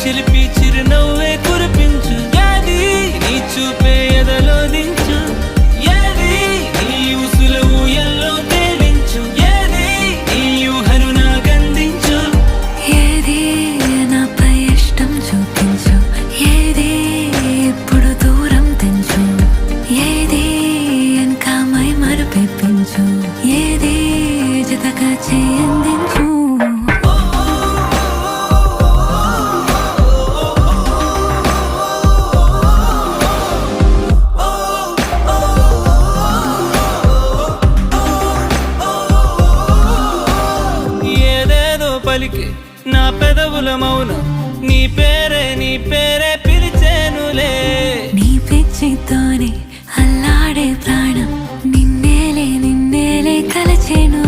చిలిపి చిరునవ్వే కురిపించు, ఏది నీ చూపే ఎదలో దించు, ఏది నీ ఊసుల ఊయల్లో తేలించు, ఏది నీ ఊహను నాకందించు. ఏది నాపై ఇష్టం చూపించు, ఏది ఇప్పుడు దూరం తెంచు, ఏది ఇంకా మై మరుపెప్పించు, ఏది జతగా చేయందించు. పలికి నా పెదవుల మౌనం నీ పేరే పిలిచేనులే. నీ పిచ్చితోనే అల్లాడే ప్రాణం నిన్నేలే కలచేను.